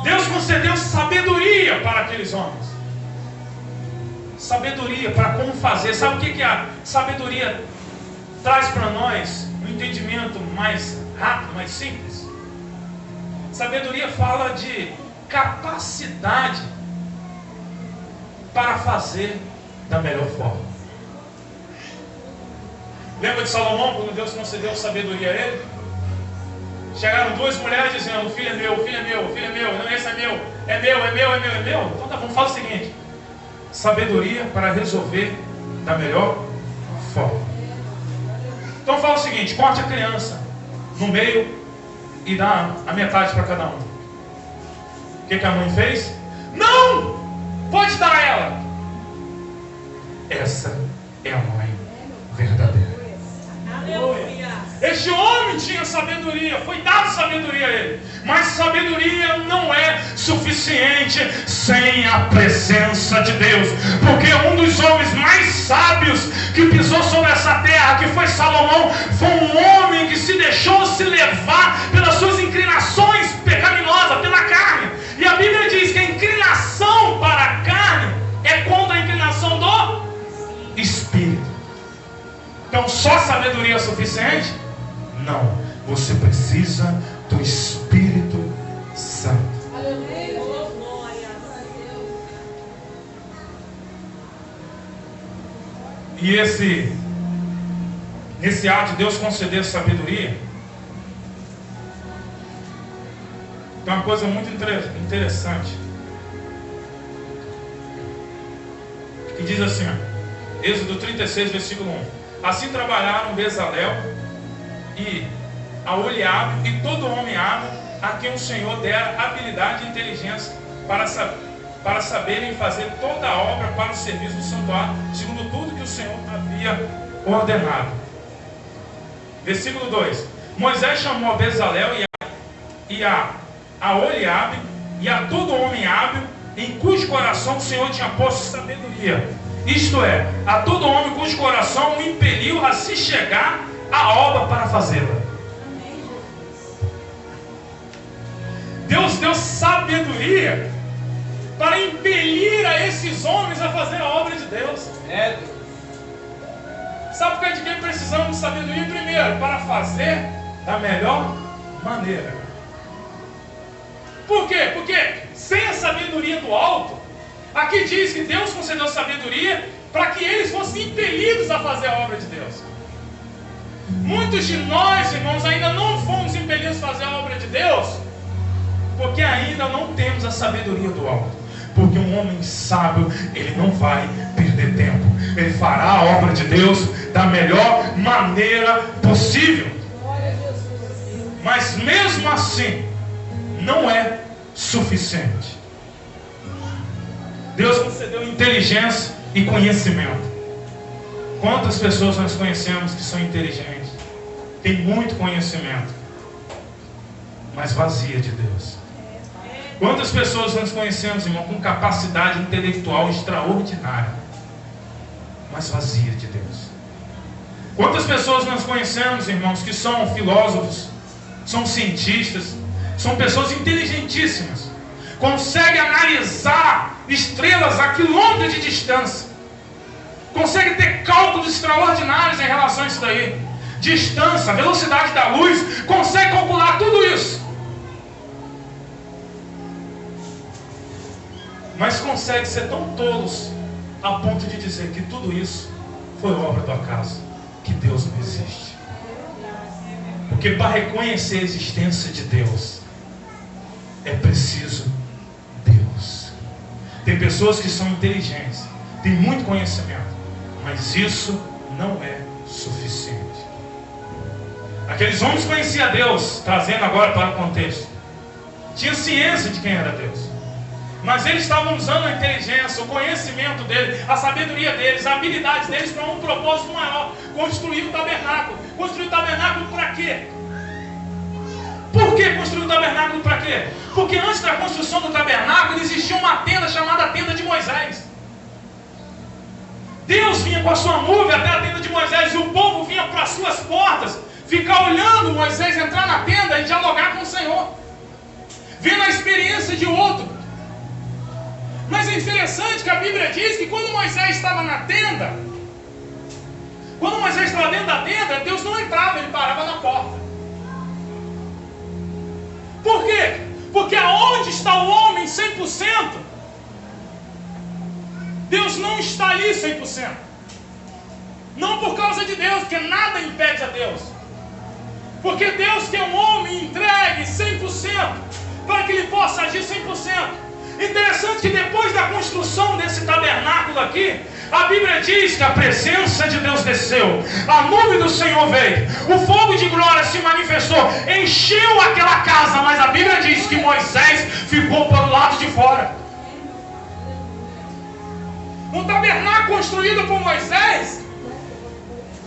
Deus concedeu sabedoria para aqueles homens. Sabedoria para como fazer. Sabe o que a sabedoria traz para nós? Um entendimento mais rápido, mais simples. Sabedoria fala de capacidade para fazer da melhor forma. Lembra de Salomão, quando Deus concedeu sabedoria a ele? Chegaram duas mulheres dizendo: o filho é meu, o filho é meu, o filho é meu, não, esse é meu, é meu, é meu, é meu, é meu. Então tá bom, fala o seguinte: sabedoria para resolver da melhor forma. Então fala o seguinte: corte a criança no meio e dá a metade para cada um. O que a mãe fez? Não! Pode dar a ela. Essa é a mãe verdadeira. Aleluia. Este homem tinha sabedoria, foi dado sabedoria a ele. Mas sabedoria não é suficiente sem a presença de Deus. Porque um dos homens mais sábios que pisou sobre essa terra, que foi Salomão, foi um homem que se deixou se levar pelas suas inclinações pecaminosas, pela carne. E a Bíblia diz que a inclinação para a carne é contra a inclinação do Espírito. Então só sabedoria é suficiente? Não, você precisa do Espírito Santo. E nesse ato de Deus conceder sabedoria, tem uma coisa muito interessante, que diz assim, ó, Êxodo 36, versículo 1. Assim trabalharam Bezalel e Aholiabe e todo homem hábil a quem o Senhor dera habilidade e inteligência para saberem fazer toda a obra para o serviço do santuário, segundo tudo que o Senhor havia ordenado. Versículo 2. Moisés chamou a Bezalel e a Aholiabe e a todo homem hábil em cujo coração o Senhor tinha posto sabedoria. Isto é, a todo homem cujo coração o impeliu a se chegar à obra para fazê-la. Deus deu sabedoria para impelir a esses homens a fazer a obra de Deus. Sabe por que de quem precisamos de sabedoria? Primeiro, para fazer da melhor maneira. Por quê? Porque sem a sabedoria do alto, aqui diz que Deus concedeu sabedoria para que eles fossem impelidos a fazer a obra de Deus. Muitos de nós, irmãos, ainda não fomos impelidos a fazer a obra de Deus, porque ainda não temos a sabedoria do alto. Porque um homem sábio, ele não vai perder tempo. Ele fará a obra de Deus da melhor maneira possível. Mas mesmo assim, não é suficiente. Deus concedeu inteligência e conhecimento. Quantas pessoas nós conhecemos que são inteligentes, têm muito conhecimento, mas vazia de Deus? Quantas pessoas nós conhecemos, irmão, com capacidade intelectual extraordinária, mas vazia de Deus? Quantas pessoas nós conhecemos, irmãos, que são filósofos, são cientistas, são pessoas inteligentíssimas, conseguem analisar estrelas a quilômetros de distância, conseguem ter cálculos extraordinários em relação a isso daí, distância, velocidade da luz, consegue calcular tudo isso, mas consegue ser tão tolos a ponto de dizer que tudo isso foi obra do acaso, que Deus não existe. Porque para reconhecer a existência de Deus é preciso Deus. Tem pessoas que são inteligentes, têm muito conhecimento, mas isso não é suficiente. Aqueles homens conheciam Deus, trazendo agora para o contexto, tinha ciência de quem era Deus, mas eles estavam usando a inteligência, o conhecimento deles, a sabedoria deles, a habilidade deles para um propósito maior: construir o tabernáculo. Construir o tabernáculo para quê? Por que construir o tabernáculo para quê? Porque antes da construção do tabernáculo existia uma tenda chamada tenda de Moisés. Deus vinha com a sua nuvem até a tenda de Moisés, e o povo vinha para as suas portas, ficar olhando Moisés entrar na tenda e dialogar com o Senhor, vendo a experiência de outro. Mas é interessante que a Bíblia diz que quando Moisés estava na tenda, quando Moisés estava dentro da tenda, Deus não entrava, ele parava na porta. Por quê? Porque aonde está o homem 100%, Deus não está ali 100%. Não por causa de Deus, porque nada impede a Deus. Porque Deus quer um homem entregue 100%, para que ele possa agir 100%. Interessante que depois da construção desse tabernáculo aqui, a Bíblia diz que a presença de Deus desceu, a nuvem do Senhor veio, o fogo de glória se manifestou, encheu aquela casa, mas a Bíblia diz que Moisés ficou para o lado de fora. Um tabernáculo construído por Moisés,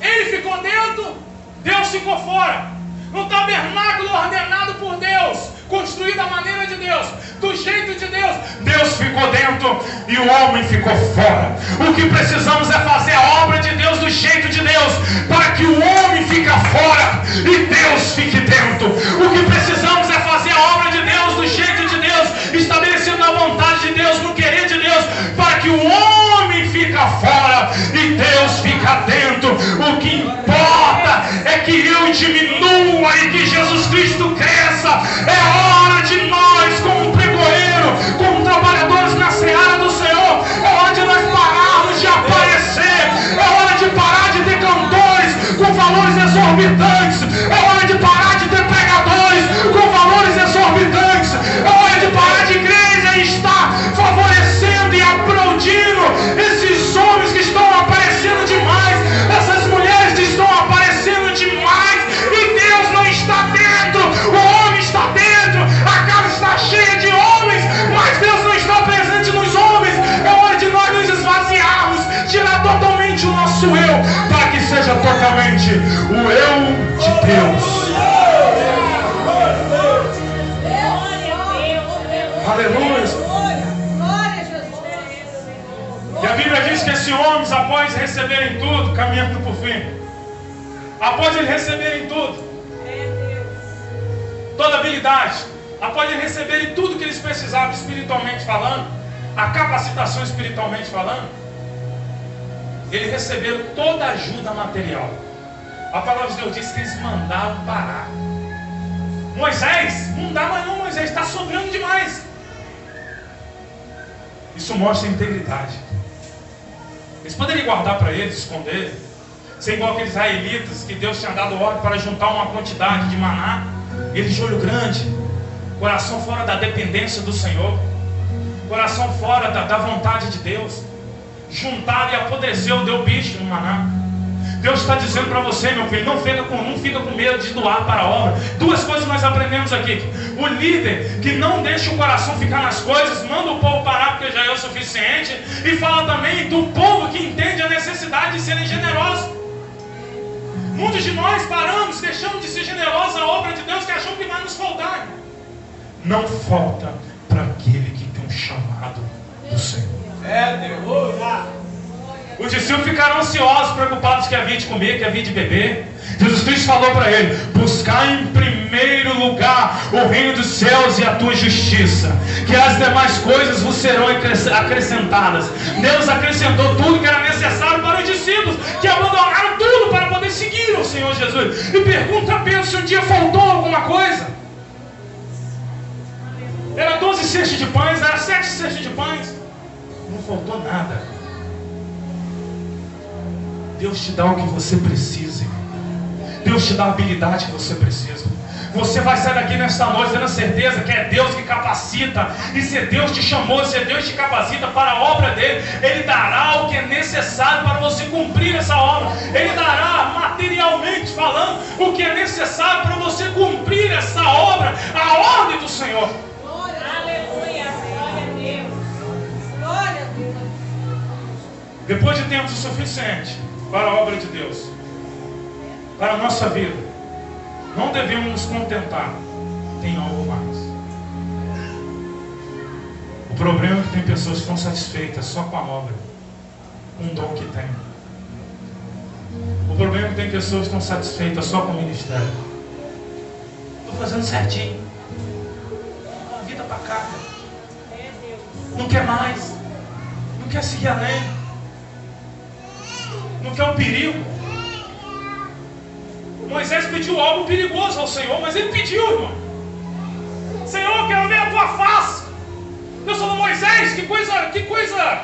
ele ficou dentro, Deus ficou fora. Um tabernáculo ordenado por Deus, construído da maneira de Deus, do jeito de Deus, Deus ficou dentro e o homem ficou fora. O que precisamos é fazer a obra de Deus do jeito de Deus, para que o homem fique fora e Deus fique dentro. O que precisamos é fazer a obra de Deus do jeito de Deus, estabelecido na vontade de Deus, no querer de Deus, para que o homem fique fora e Deus fica dentro. O que importa é que eu diminua e que Jesus Cristo cresça. É hora de nós, como pregoeiro, como trabalhadores na seara do Senhor, é hora de nós pararmos de aparecer, é hora de parar de ter cantores com valores exorbitantes, é hora de parar de ter pregadores com valores exorbitantes, é hora de parar de igreja e estar favorecendo e aplaudindo esses homens que estão aparecendo demais, essas mulheres que estão aparecendo demais, e Deus não está dentro, o homem está dentro, a casa está cheia de homens, mas Deus não está presente nos homens. É hora de nós nos esvaziarmos, tirar totalmente o nosso eu, para que seja totalmente o eu de Deus. Aleluia. E a Bíblia diz que esses homens, após receberem tudo, caminhando por fim, após eles receberem tudo, toda habilidade, após eles receberem tudo que eles precisavam espiritualmente falando, a capacitação espiritualmente falando, eles receberam toda a ajuda material. A palavra de Deus diz que eles mandaram parar. Moisés, não dá mais não, Moisés, está sobrando demais. Isso mostra integridade. Eles poderiam guardar para eles, esconder, ser igual aqueles israelitas que Deus tinha dado ordem para juntar uma quantidade de maná, eles de olho grande, coração fora da dependência do Senhor, coração fora da vontade de Deus, juntaram e apodreceu, deu bicho no maná. Deus está dizendo para você, meu filho, não fica com medo de doar para a obra. Duas coisas nós aprendemos aqui: o líder que não deixa o coração ficar nas coisas, manda o povo parar porque já é o suficiente, e fala também do povo que entende a necessidade de serem generosos. Muitos de nós paramos, deixamos de ser generosos à obra de Deus, que acham que vai nos faltar. Não falta para aquele que tem um chamado do Senhor. É Deus. Os discípulos ficaram ansiosos, preocupados que havia de comer, que havia de beber. Jesus Cristo falou para ele: buscar em primeiro lugar o reino dos céus e a tua justiça, que as demais coisas vos serão acrescentadas. Deus acrescentou tudo que era necessário para os discípulos, que abandonaram tudo para poder seguir o Senhor Jesus. E pergunta a Pedro se um dia faltou alguma coisa. Era 12 cestos de pães, era 7 cestos de pães, não faltou nada. Deus te dá o que você precisa. Deus te dá a habilidade que você precisa. Você vai sair daqui nesta noite tendo a certeza que é Deus que capacita. E se Deus te chamou, se Deus te capacita para a obra dele, Ele dará o que é necessário para você cumprir essa obra. Ele dará, materialmente falando, o que é necessário para você cumprir essa obra, a ordem do Senhor. Aleluia, glória a Deus. Glória a Deus. Depois de tempo suficiente para a obra de Deus, para a nossa vida, não devemos nos contentar. Tem algo mais. O problema é que tem pessoas que estão satisfeitas só com a obra, com o dom que tem. O problema é que tem pessoas que estão satisfeitas só com o ministério. Estou fazendo certinho, vida para cá, não quer mais, não quer seguir além, não quer o perigo. Moisés pediu algo perigoso ao Senhor, mas ele pediu, irmão: Senhor, eu quero ver a tua face. Deus falou: Moisés, que coisa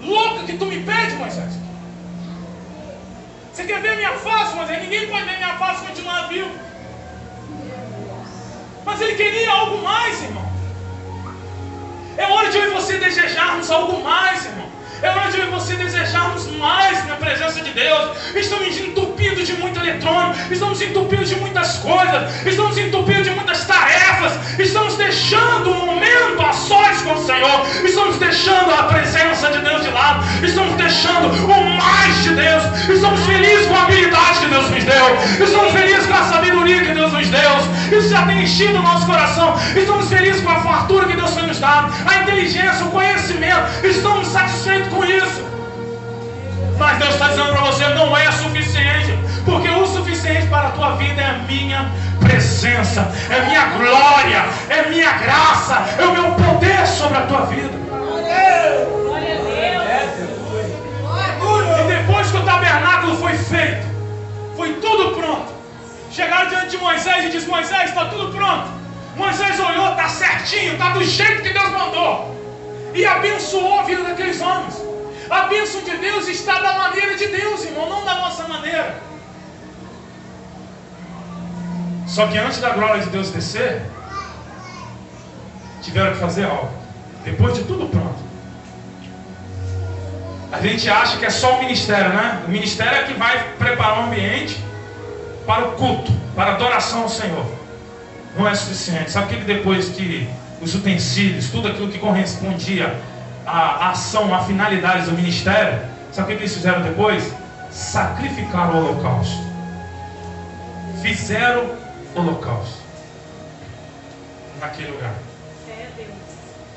louca que tu me pede, Moisés. Você quer ver a minha face, Moisés? Ninguém pode ver a minha face e continuar vivo. Mas Ele queria algo mais, irmão. É hora de eu e você desejarmos algo mais, irmão. É hora de eu e você desejarmos mais na presença de Deus. Estamos entupidos de muito eletrônico, estamos entupidos de muitas coisas, estamos entupidos de muitas tarefas, estamos deixando um momento a sós com o Senhor, estamos deixando a presença de Deus de lado, estamos deixando o mais de Deus, estamos felizes com a habilidade que Deus nos deu, estamos felizes com a sabedoria que Deus nos deu, isso já tem enchido o nosso coração, estamos felizes com a fartura que Deus foi nos dado, a inteligência, o conhecimento, estamos satisfeitos com isso. Mas Deus está dizendo para você, não é suficiente, porque o suficiente para a tua vida é a minha presença, é a minha glória, é a minha graça, é o meu poder sobre a tua vida. Glória a Deus. E depois que o tabernáculo foi feito, foi tudo pronto, chegaram diante de Moisés e disse: Moisés, está tudo pronto. Moisés olhou, está certinho, está do jeito que Deus mandou, e abençoou a vida daqueles homens. A bênção de Deus está da maneira de Deus, irmão, não da nossa maneira. Só que antes da glória de Deus descer, tiveram que fazer algo. Depois de tudo pronto. A gente acha que é só o ministério, né? O ministério é que vai preparar um ambiente para o culto, para a adoração ao Senhor. Não é suficiente. Sabe o que depois que os utensílios, tudo aquilo que correspondia à ação, à finalidade do ministério, sabe o que eles fizeram depois? Sacrificaram o holocausto. Fizeram holocausto naquele lugar.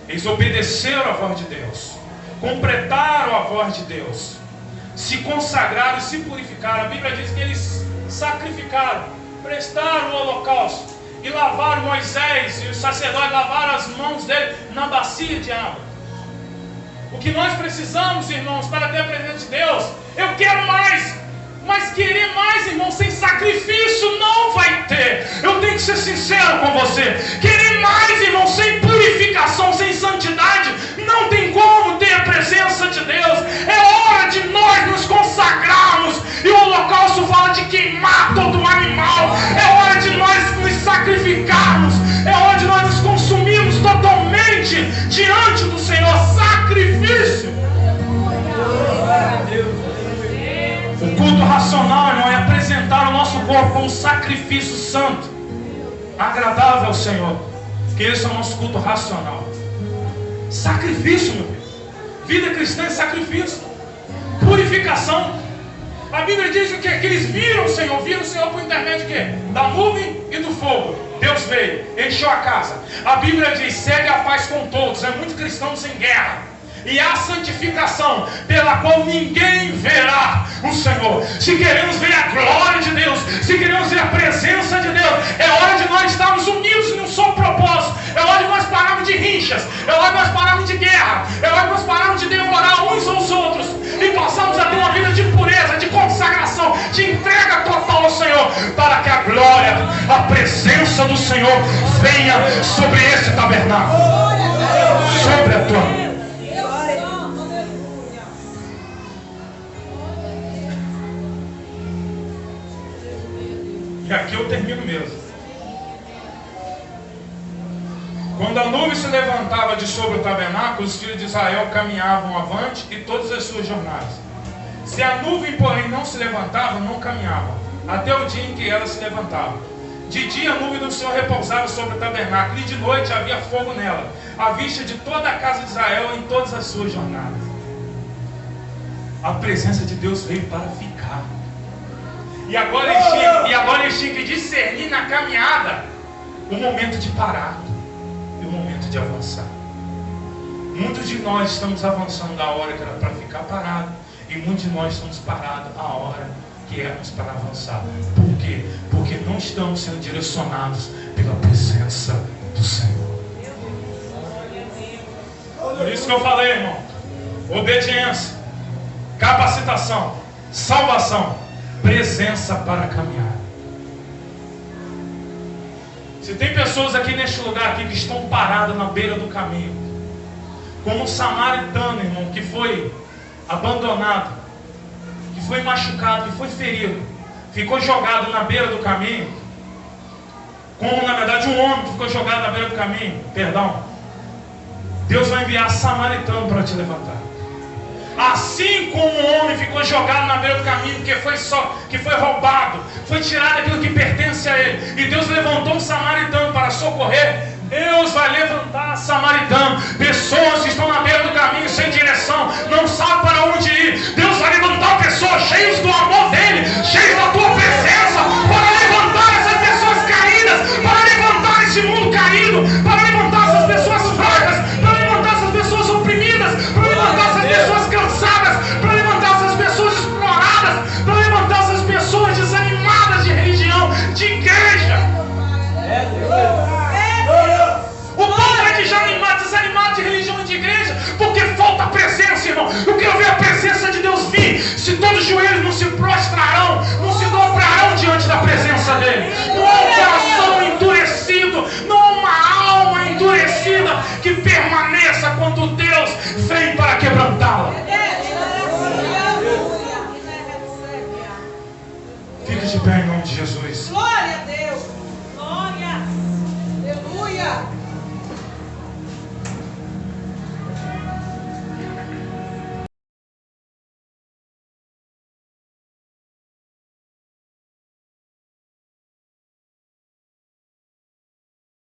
Eles obedeceram a voz de Deus, completaram a voz de Deus, se consagraram e se purificaram. A Bíblia diz que eles sacrificaram, prestaram o holocausto e lavaram. Moisés e os sacerdotes lavaram as mãos dele na bacia de água. O que nós precisamos, irmãos, para ter a presença de Deus, eu quero mais, mas querer mais, irmão, sem sacrifício não vai ter. Eu tenho que ser sincero com você. Querer mais, irmão, sem purificação, sem santidade, não tem como ter a presença de Deus. É hora de nós nos consagrarmos. E o holocausto fala de queimar todo o animal. É hora de nós nos sacrificarmos. É hora de nós nos consumirmos totalmente diante do Senhor. Sacrifício. O culto racional, irmão, é apresentar o nosso corpo como um sacrifício santo, agradável ao Senhor. Que esse é o nosso culto racional. Sacrifício, meu Deus. Vida cristã é sacrifício. Purificação. A Bíblia diz o quê? Que eles viram o Senhor por intermédio de quê? Da nuvem e do fogo. Deus veio, encheu a casa. A Bíblia diz: segue a paz com todos. É muito cristão sem guerra. E a santificação, pela qual ninguém verá o Senhor. Se queremos ver a glória de Deus, se queremos ver a presença de Deus, é hora de nós estarmos unidos em um só propósito. É hora de nós pararmos de rixas, é hora de nós pararmos de guerra, é hora de nós pararmos de devorar uns aos outros e passarmos a ter uma vida de pureza, de consagração, de entrega total ao Senhor, para que a glória, a presença do Senhor venha sobre esse tabernáculo, sobre a tua vida. E aqui eu termino mesmo. Quando a nuvem se levantava de sobre o tabernáculo, os filhos de Israel caminhavam avante e todas as suas jornadas. Se a nuvem, porém, não se levantava, não caminhavam, até o dia em que ela se levantava. De dia a nuvem do Senhor repousava sobre o tabernáculo, e de noite havia fogo nela, à vista de toda a casa de Israel em todas as suas jornadas. A presença de Deus veio para ficar. E agora eles tinham que discernir na caminhada o momento de parar e o momento de avançar. Muitos de nós estamos avançando a hora que era para ficar parado, e muitos de nós estamos parados a hora que éramos para avançar. Por quê? Porque não estamos sendo direcionados pela presença do Senhor. Por isso que eu falei, irmão: obediência, capacitação, salvação, presença para caminhar. Se tem pessoas aqui neste lugar aqui que estão paradas na beira do caminho, como um samaritano, irmão, que foi abandonado, que foi machucado, que foi ferido, ficou jogado na beira do caminho, Como, na verdade, um homem que ficou jogado na beira do caminho. Perdão. Deus vai enviar samaritano para te levantar. Assim como um homem ficou jogado na beira do caminho, que foi roubado, foi tirado aquilo que pertence a ele, e Deus levantou um samaritano para socorrer, Deus vai levantar samaritano, pessoas que estão na beira do caminho sem direção, não sabem para onde ir. Deus vai levantar pessoas cheias do amor dele, cheias da tua presença, para levantar essas pessoas caídas, para levantar esse mundo caído, para levantar essas pessoas fracas, para levantar essas pessoas oprimidas, para levantar essas pessoas cansadas, para levantar essas pessoas exploradas, para levantar essas pessoas desanimadas de religião, de igreja. O povo é desanimado de religião e de igreja, porque falta a presença, irmão. Eu quero ver a presença de Deus vir. Se todos os joelhos não se prostrarão, não se dobrarão diante da presença dele. Não há um coração endurecido, não há uma alma endurecida que permaneça quando Deus vem para quebrantá-la. Fique de pé em nome de Jesus. Glória a Deus. Glória. Aleluia.